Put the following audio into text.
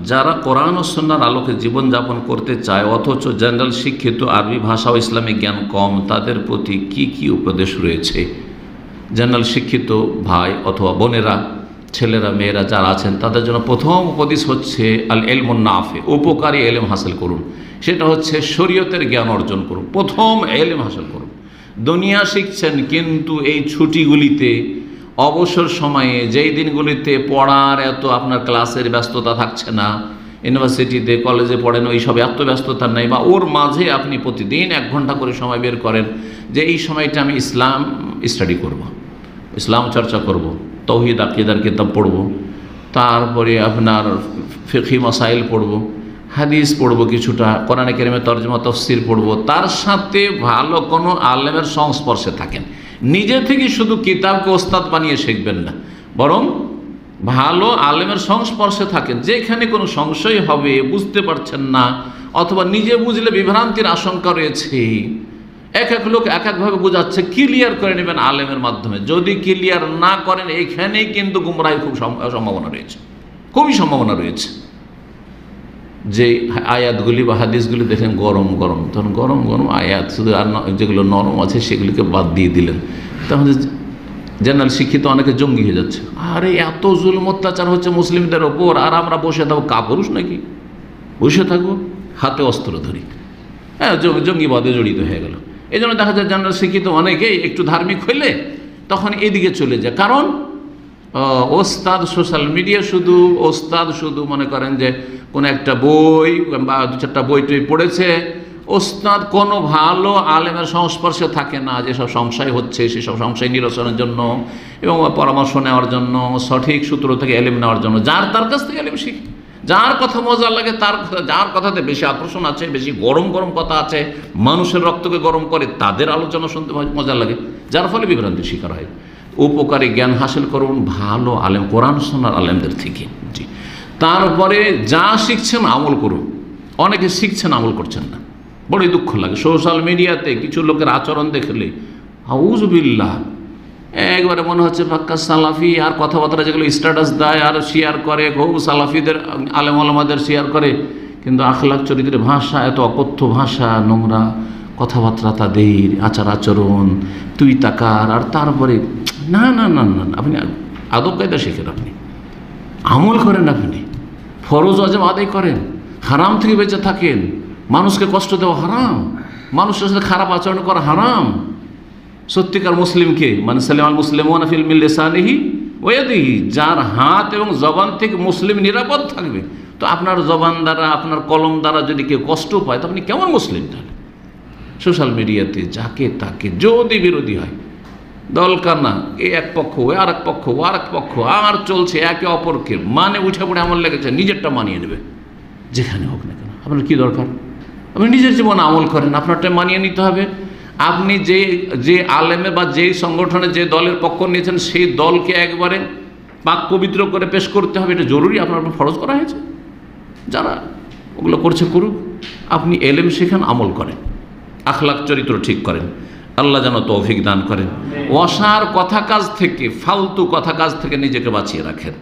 যারা কোরআন ও সুন্নাহর আলোকে জীবনযাপন করতে চায় অথচ জেনারেল শিক্ষিত, আরবি ভাষা ও ইসলামিক জ্ঞান কম, তাদের প্রতি কি কি উপদেশ রয়েছে? জেনারেল শিক্ষিত ভাই অথবা বোনেরা, ছেলেরা মেয়েরা যারা আছেন তাদের জন্য প্রথম উপদেশ হচ্ছে আল ইলমুন নাফি, উপকারী এলেম হাসিল করুন। সেটা হচ্ছে শরীয়তের জ্ঞান অর্জন করুন। প্রথম এলেম হাসিল করুন। দুনিয়া শিখছেন, কিন্তু এই ছুটিগুলিতে, অবসর সময়ে, যেই দিনগুলিতে পড়ার এত আপনার ক্লাসের ব্যস্ততা থাকছে না, ইউনিভার্সিটিতে কলেজে পড়েন, ওই সব এত ব্যস্ততা নেই, বা ওর মাঝে আপনি প্রতিদিন 1 ঘন্টা করে সময় বের করেন যে এই সময়টা আমি ইসলাম স্টাডি করব, ইসলাম চর্চা করব, তৌহিদ আকিদার কিতাব পড়ব, তারপরে আপনার ফিকহি মাসাইল পড়ব, হাদিস পড়ব, কিছুটা কোরআনে কারিমের তরজমা তাফসীর পড়ব, তার সাথে ভালো কোনো আলেমের সংস্পর্শে থাকেন। নিজে থেকে শুধু কিতাবকে ওস্তাদ বানিয়ে শিখবেন না, বরং ভালো আলেমের সংস্পর্শে থাকেন। যেখানে কোনো সংশয় হবে, বুঝতে পারছেন না, অথবা নিজে বুঝলে বিভ্রান্তির আশঙ্কা রয়েছে, এক এক লোক এক একভাবে বোঝাচ্ছে, ক্লিয়ার করে নেবেন আলেমের মাধ্যমে। যদি ক্লিয়ার না করেন, এখানেই কিন্তু গুমরাহির খুব সম্ভাবনা রয়েছে, খুবই সম্ভাবনা রয়েছে। যে আয়াতগুলি বা হাদিসগুলি দেখেন গরম গরম, তখন গরম গরম আয়াত, শুধু আর যেগুলো নরম আছে সেগুলিকে বাদ দিয়ে দিলেন, তাহলে জেনারেল শিক্ষিত অনেকে জঙ্গি হয়ে যাচ্ছে। আরে এত জুলুম অত্যাচার হচ্ছে মুসলিমদের ওপর, আর আমরা বসে থাকবো, কাপুরুষ নাকি বসে থাকবো, হাতে অস্ত্র ধরি, হ্যাঁ, জঙ্গিবাদে জড়িত হয়ে গেল। এই জন্য দেখা যায় জেনারেল শিক্ষিত অনেকেই একটু ধার্মিক হইলে তখন এদিকে চলে যায়। কারণ ওস্তাদ, সোশ্যাল মিডিয়া শুধু ওস্তাদ, শুধু মনে করেন যে কোনো একটা বই বা 2-4টা বই টই পড়েছে, ওস্তাদ কোনো ভালো আলেমের সংস্পর্শে থাকে না। যেসব সংশয় হচ্ছে সেসব সংশয় নিরসনের জন্য এবং পরামর্শ নেওয়ার জন্য, সঠিক সূত্র থেকে এলেম নেওয়ার জন্য, যার তার কাছ থেকে এলেম শিখে, যার কথা মজা লাগে, তার যার কথাতে বেশি আকর্ষণ আছে, বেশি গরম গরম কথা আছে, মানুষের রক্তকে গরম করে, তাদের আলোচনা শুনতে মজা লাগে, যার ফলে বিভ্রান্তির শিকার হয়। উপকারী জ্ঞান হাসিল করুন ভালো আলেম, কোরআন সুন্নাহর আলেমদের থেকে। জি, তারপরে যা শিখছেন আমল করুন। অনেকে শিখছেন, আমল করছেন না, বড়ই দুঃখ লাগে। সোশ্যাল মিডিয়াতে কিছু লোকের আচরণ দেখলে আউযুবিল্লাহ, একবারে মনে হচ্ছে পাক্কা সালাফি। আর কথাবার্তা যেগুলো স্ট্যাটাস দেয় আর শেয়ার করে, খুব সালাফিদের আলেম ওলামাদের শেয়ার করে, কিন্তু আখলাক চরিত্রের ভাষা এত অকথ্য ভাষা, নোংরা কথাবার্তা, তাদের আচার আচরণ, তুই তাকার। আর তারপরে না না না না, আপনি আদব কায়দা শেখেন, আপনি আমল করেন, আপনি ফরজ ওয়াজিব আদায় করেন, হারাম থেকে বেঁচে থাকেন। মানুষকে কষ্ট দেওয়া হারাম, মানুষের সাথে খারাপ আচরণ করা হারাম। সত্যিকার মুসলিমকে মানে সালামাল মুসলিমুনা ফিল মিন লিসানিহি ওয়া ইয়াদিহি, যার হাত এবং জবান থেকে মুসলিম নিরাপদ থাকবে। তো আপনার জবান দ্বারা, আপনার কলম দ্বারা যদি কেউ কষ্ট পায়, তো আপনি কেমন মুসলিম? তাহলে সোশ্যাল মিডিয়াতে যাকে তাকে যদি বিরোধী হয়, দলকার না, এ এক পক্ষ, ও আর এক পক্ষ, ও আর এক পক্ষ, আর চলছে একে অপরকে মানে উঠে পড়ে আমল লেগেছে, নিজেরটা মানিয়ে নেবে যেখানে হোক না কেন। আপনার কী দরকার? আপনি নিজের জীবনে আমল করেন, আপনারটা মানিয়ে নিতে হবে। আপনি যে আলেমে বা যেই সংগঠনে, যে দলের পক্ষ নিয়েছেন, সেই দলকে একবারে পাক পবিত্র করে পেশ করতে হবে, এটা জরুরি, আপনার উপর ফরজ করা হয়েছে। যারা ওগুলো করছে করুক, আপনি এলেম শেখান, আমল করেন, আখলাক চরিত্র ঠিক করেন। আল্লাহ যেন তৌফিক দান করেন। অসার কথা কাজ থেকে, ফালতু কথা কাজ থেকে নিজেকে বাঁচিয়ে রাখেন।